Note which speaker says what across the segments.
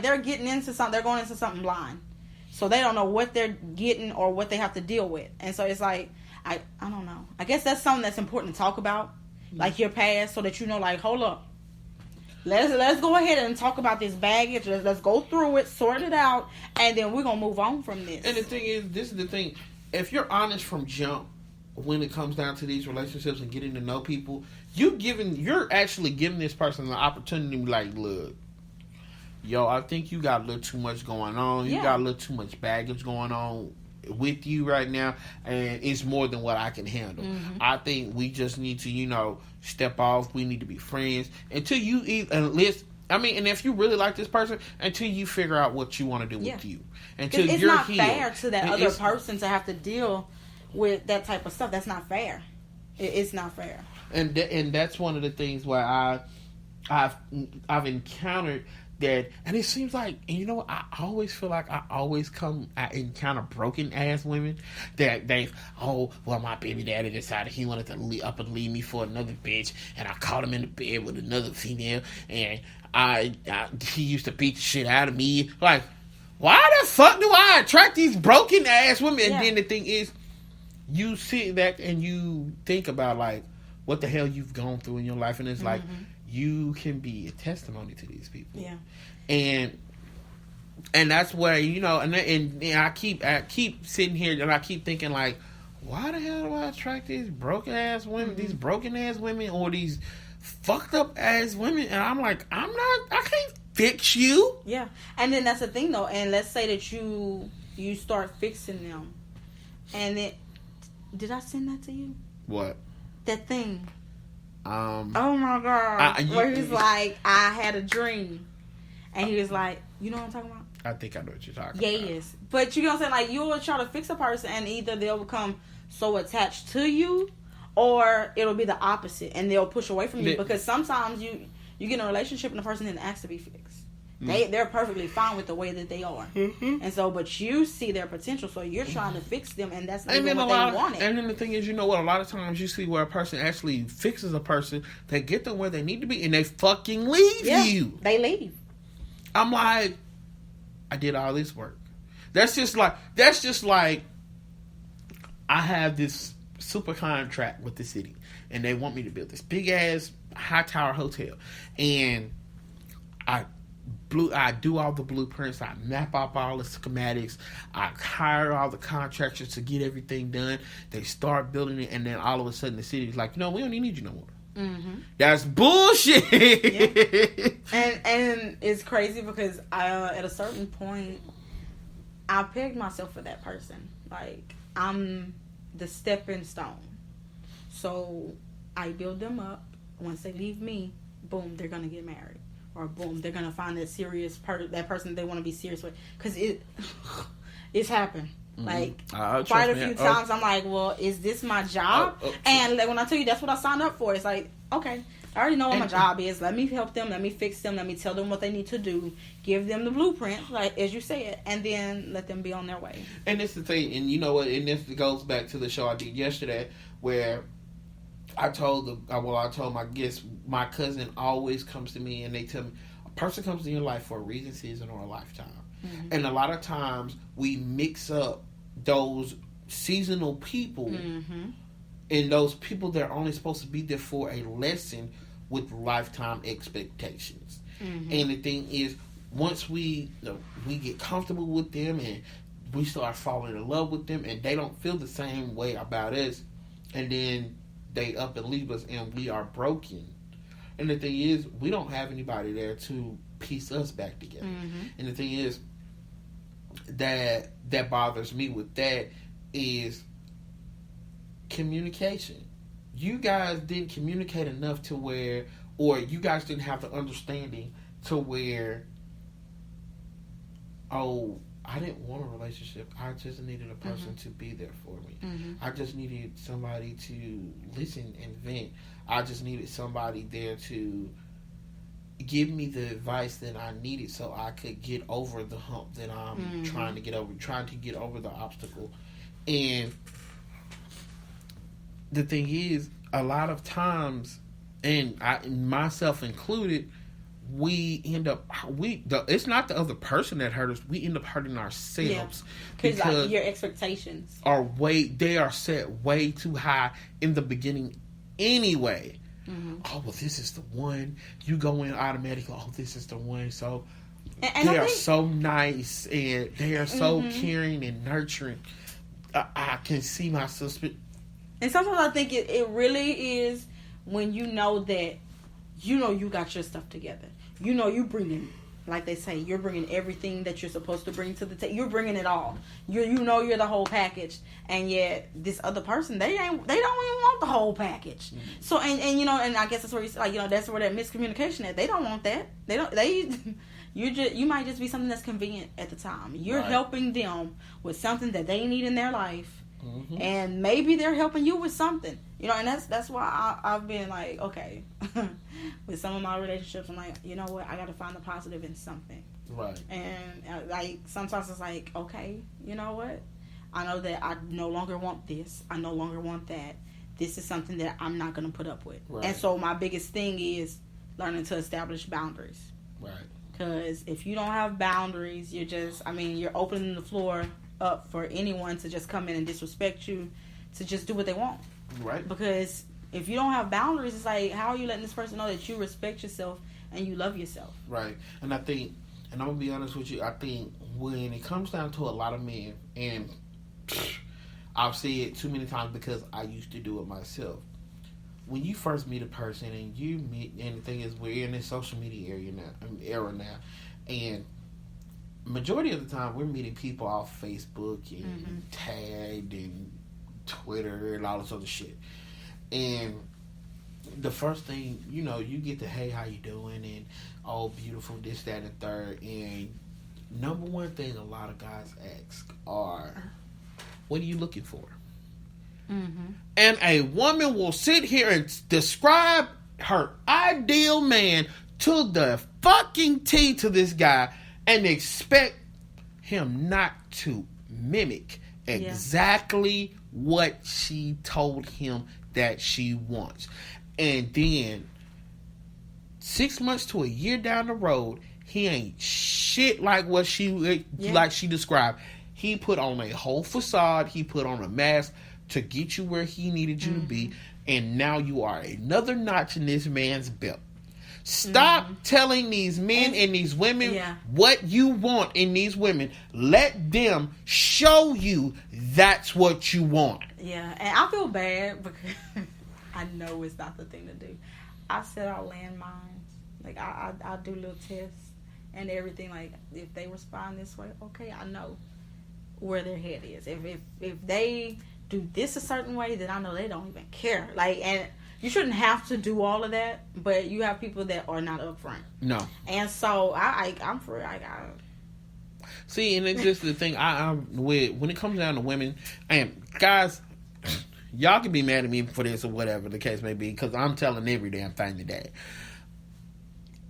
Speaker 1: like they're getting into something. They're going into something blind, so they don't know what they're getting or what they have to deal with. And so it's like I don't know. I guess that's something that's important to talk about, like your past, so that you know, like, hold up. Let's go ahead and talk about this baggage. Let's go through it, sort it out, and then we're gonna move on from this.
Speaker 2: And the thing is, this is the thing. If you're honest from jump, when it comes down to these relationships and getting to know people, you're actually giving this person the opportunity to be like, look, yo, I think you got a little too much going on. You got a little too much baggage going on with you right now, and it's more than what I can handle. I think we just need to, step off. We need to be friends until you and if you really like this person, until you figure out what you want to do with you. Until
Speaker 1: it's
Speaker 2: you're
Speaker 1: not
Speaker 2: healed.
Speaker 1: fair to that other person to have to deal with that type of stuff. That's not fair. It's not fair.
Speaker 2: And that's one of the things where I've encountered that, and it seems like, and I always feel like I encounter broken ass women that my baby daddy decided he wanted to leave me for another bitch, and I caught him in the bed with another female, and he used to beat the shit out of me. Like, why the fuck do I attract these broken ass women? Yeah. And then the thing is, you sit back and you think about like what the hell you've gone through in your life, and it's like you can be a testimony to these people.
Speaker 1: Yeah.
Speaker 2: And that's where and I keep sitting here and I keep thinking like, why the hell do I attract these broken ass women, these broken ass women, or these fucked up ass women? And I'm like, I can't fix you.
Speaker 1: Yeah. And then that's the thing though, and let's say that you start fixing them, and then did I send that to you?
Speaker 2: What?
Speaker 1: That thing. Oh my God. Where he's like, I had a dream. And he was like, you know what I'm talking about?
Speaker 2: I think I know what you're talking about.
Speaker 1: Yes. But you know what I'm saying? Like, you'll try to fix a person, and either they'll become so attached to you, or it'll be the opposite, and they'll push away from you. Because sometimes you get in a relationship and the person didn't ask to be fixed. They're perfectly fine with the way that they are. And so, but you see their potential, so you're trying to fix them, and that's not even what they wanted.
Speaker 2: And then the thing is, a lot of times you see where a person actually fixes a person, they get them where they need to be, and they fucking leave you.
Speaker 1: They leave.
Speaker 2: I'm like, I did all this work. That's just like I have this super contract with the city, and they want me to build this big ass high tower hotel, and I do all the blueprints, I map out all the schematics, I hire all the contractors to get everything done. They start building it, and then all of a sudden the city's like, we don't even need you no more. That's bullshit.
Speaker 1: And it's crazy because at a certain point I pegged myself for that person. Like, I'm the stepping stone, so I build them up. Once they leave me, boom, they're gonna get married, or boom, they're gonna find that serious that person they want to be serious with, because it's happened. Like, quite a few times I'm like, well, is this my job? And like, when I tell you that's what I signed up for, it's like, okay, I already know what my job is. Let me help them, let me fix them, let me tell them what they need to do, give them the blueprint, like as you said, and then let them be on their way.
Speaker 2: And it's the thing, and you know what, and this goes back to the show I did yesterday, where I told my guests, my cousin always comes to me and they tell me, a person comes in your life for a reason, season, or a lifetime. And a lot of times we mix up those seasonal people and those people that are only supposed to be there for a lesson with lifetime expectations. And the thing is, once we get comfortable with them and we start falling in love with them, and they don't feel the same way about us, and then they up and leave us and we are broken. And the thing is, we don't have anybody there to piece us back together. And the thing is, that bothers me with that is communication. You guys didn't communicate enough to where, or you guys didn't have the understanding to where, I didn't want a relationship. I just needed a person to be there for me. I just needed somebody to listen and vent. I just needed somebody there to give me the advice that I needed so I could get over the hump that I'm trying to get over the obstacle. And the thing is, a lot of times, and myself included, it's not the other person that hurt us. We end up hurting ourselves
Speaker 1: because like, your expectations
Speaker 2: they are set way too high in the beginning anyway.
Speaker 1: Mm-hmm.
Speaker 2: Oh, well, this is the one. You go in automatically. Oh, this is the one. So
Speaker 1: and
Speaker 2: they are so nice and they are so
Speaker 1: mm-hmm.
Speaker 2: caring and nurturing. I can see my suspicion.
Speaker 1: And sometimes I think it really is when you know that you got your stuff together. You bringing, like they say, you're bringing everything that you're supposed to bring to the table. You're bringing it all. You're the whole package. And yet this other person, they don't even want the whole package. Mm-hmm. So and I guess that's where that's where that miscommunication at. They don't want that. You might just be something that's convenient at the time. You're helping them with something that they need in their life. Mm-hmm. And maybe they're helping you with something, and that's why I've been like, okay, with some of my relationships, I'm like, you know what, I got to find the positive in something,
Speaker 2: right?
Speaker 1: And like sometimes it's like, okay, you know what, I know that I no longer want this, I no longer want that. This is something that I'm not going to put up with, right. And so my biggest thing is learning to establish boundaries,
Speaker 2: right?
Speaker 1: Because if you don't have boundaries, you're opening the floor up for anyone to just come in and disrespect you, to just do what they want.
Speaker 2: Right.
Speaker 1: Because if you don't have boundaries, it's like, how are you letting this person know that you respect yourself and you love yourself? Right.
Speaker 2: And I think, and I'm going to be honest with you, I think when it comes down to a lot of men, and I've said it too many times because I used to do it myself. When you first meet a person and and the thing is, we're in this social media era now, and majority of the time we're meeting people off Facebook and mm-hmm. tagged and Twitter and all this other shit. And the first thing, you get the, hey, how you doing? And, oh, beautiful, this, that, and the third. And number one thing a lot of guys ask are, what are you looking for? Mm-hmm. And a woman will sit here and describe her ideal man to the fucking T to this guy and expect him not to mimic exactly what she told him that she wants. And then 6 months to a year down the road, he ain't shit like what she described. He put on a whole facade. He put on a mask to get you where he needed you mm-hmm. to be. And now you are another notch in this man's belt. Stop mm-hmm. telling these men and these women what you want in these women. Let them show you that's what you want.
Speaker 1: Yeah, and I feel bad because I know it's not the thing to do. I set out landmines. Like, I do little tests and everything. Like, if they respond this way, okay, I know where their head is. If they do this a certain way, then I know they don't even care. Like, and you shouldn't have to do all of that, but you have people that are not upfront.
Speaker 2: No.
Speaker 1: And so I'm for it. I got it.
Speaker 2: See, and it's just the thing. When it comes down to women, and guys, y'all can be mad at me for this or whatever the case may be, because I'm telling every damn thing today.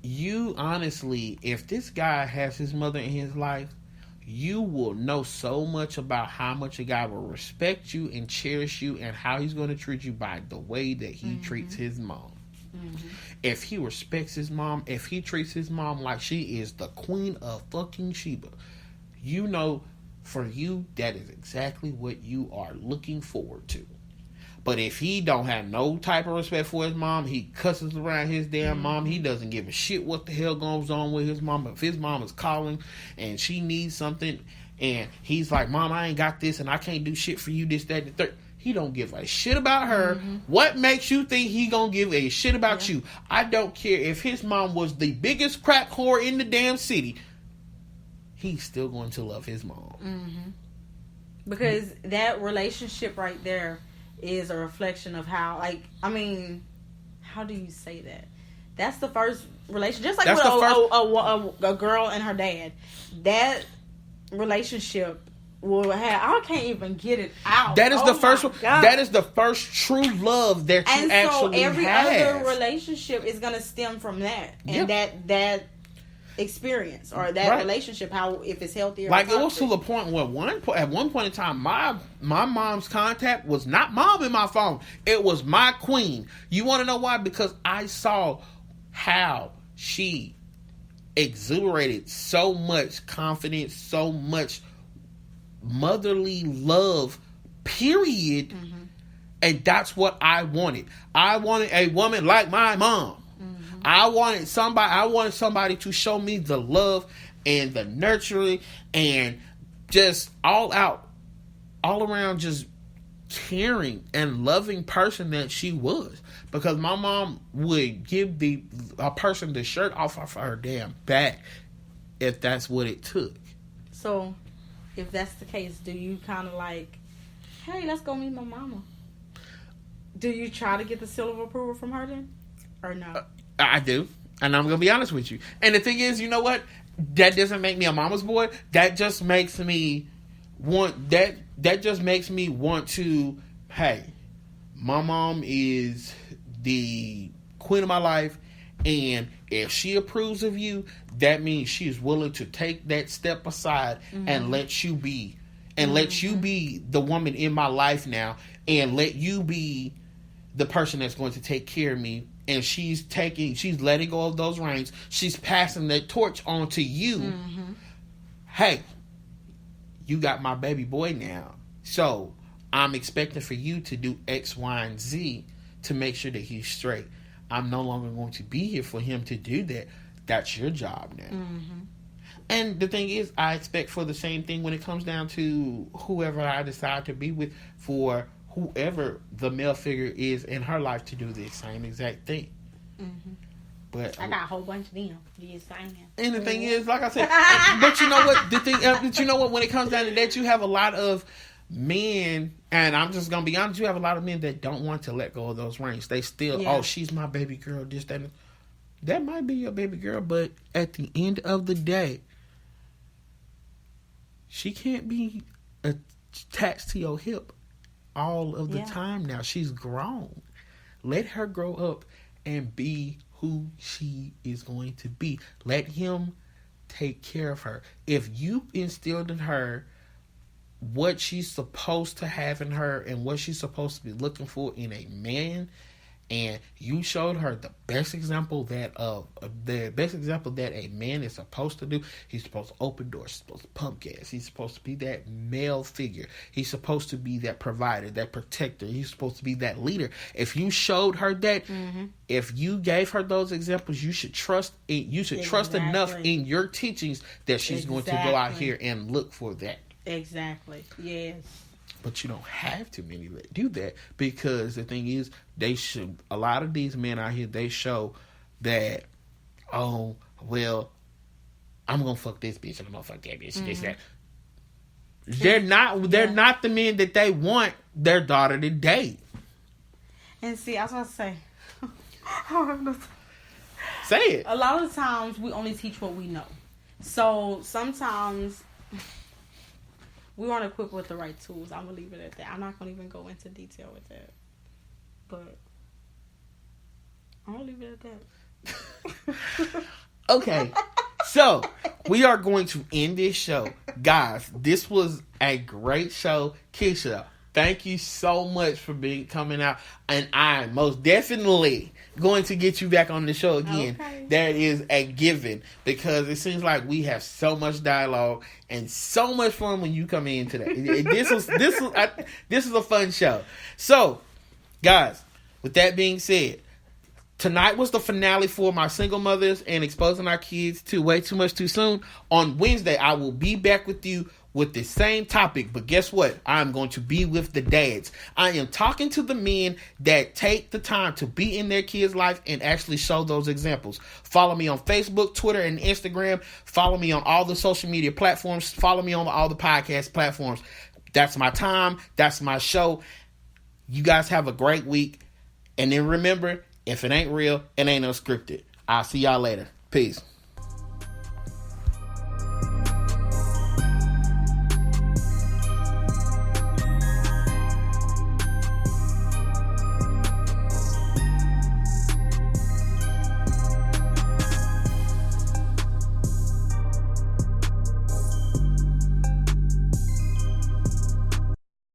Speaker 2: You honestly, if this guy has his mother in his life, you will know so much about how much a guy will respect you and cherish you and how he's going to treat you by the way that he mm-hmm. treats his mom. Mm-hmm. If he respects his mom, if he treats his mom like she is the queen of fucking Sheba, for you, that is exactly what you are looking forward to. But if he don't have no type of respect for his mom, he cusses around his damn mm-hmm. mom. He doesn't give a shit what the hell goes on with his mom. If his mom is calling and she needs something and he's like, Mom, I ain't got this and I can't do shit for you, this, that, and the third. He don't give a shit about her. Mm-hmm. What makes you think he gonna give a shit about you? I don't care if his mom was the biggest crack whore in the damn city. He's still going to love his mom.
Speaker 1: Mm-hmm. Because that relationship right there is a reflection of how, how do you say that? That's the first relationship. Just like with a girl and her dad. That relationship will have, I can't even get it out.
Speaker 2: That is the first one. That is the first true love that you actually have. And so every
Speaker 1: other relationship is going to stem from that. And that experience or that relationship, how if it's healthy or
Speaker 2: like toxic. It was to the point where at one point in time my mom's contact was not Mom in my phone, it was my queen. You want to know why? Because I saw how she exuberated so much confidence, so much motherly love, period. Mm-hmm. And that's what I wanted. I wanted a woman like my mom. Mm-hmm. I wanted somebody to show me the love and the nurturing and just all around, just caring and loving person that she was. Because my mom would give a person the shirt off of her damn back if that's what it took.
Speaker 1: So, if that's the case, do you kind of like, hey, let's go meet my mama? Do you try to get the seal of approval from her then? Or no?
Speaker 2: I do. And I'm going to be honest with you. And the thing is, you know what? That doesn't make me a mama's boy. That just makes me want to, hey, my mom is the queen of my life, and if she approves of you, that means she is willing to take that step aside and let you be, and let you be the woman in my life now, and let you be the person that's going to take care of me. And she's letting go of those reins. She's passing that torch on to you. Mm-hmm. Hey, you got my baby boy now. So I'm expecting for you to do X, Y, and Z to make sure that he's straight. I'm no longer going to be here for him to do that. That's your job now. Mm-hmm. And the thing is, I expect for the same thing when it comes down to whoever I decide to be with, for whoever the male figure is in her life, to do the same exact thing. Mm-hmm. But
Speaker 1: I got a whole bunch of them.
Speaker 2: And the thing is, like I said, but you know what? When it comes down to that, you have a lot of men, and I'm just gonna be honest, you have a lot of men that don't want to let go of those reins. They still, oh, she's my baby girl. This, that, and that might be your baby girl, but at the end of the day, she can't be attached to your hip all of the time now. She's grown. Let her grow up and be who she is going to be. Let him take care of her. If you instilled in her what she's supposed to have in her and what she's supposed to be looking for in a man, and you showed her the best example that a man is supposed to do. He's supposed to open doors. He's supposed to pump gas. He's supposed to be that male figure. He's supposed to be that provider, that protector. He's supposed to be that leader. If you showed her that, if you gave her those examples, you should trust it. You should trust enough in your teachings that she's going to go out here and look for that.
Speaker 1: Exactly. Yes.
Speaker 2: But you don't have too many that do that, because the thing is, a lot of these men out here, they show that, oh, well, I'm gonna fuck this bitch and I'm gonna fuck that bitch. This, that. They're not the men that they want their daughter to date.
Speaker 1: And see, I was gonna say,
Speaker 2: say it.
Speaker 1: A lot of times we only teach what we know. So sometimes we aren't equipped with the right tools. I'm going to leave it at that. I'm not going to even go into detail with that. But I'm going to leave it at that.
Speaker 2: Okay. So, we are going to end this show. Guys, this was a great show. Keisha, thank you so much for coming out. And I'm most definitely going to get you back on the show again. Okay. That is a given, because it seems like we have so much dialogue and so much fun when you come in today. This is a fun show. So, guys, with that being said, tonight was the finale for my single mothers and exposing our kids to way too much too soon. On Wednesday, I will be back with you with the same topic, but guess what? I'm going to be with the dads. I am talking to the men that take the time to be in their kids' life and actually show those examples. Follow me on Facebook, Twitter, and Instagram. Follow me on all the social media platforms. Follow me on all the podcast platforms. That's my time. That's my show. You guys have a great week. And then remember, if it ain't real, it ain't no scripted. I'll see y'all later. Peace.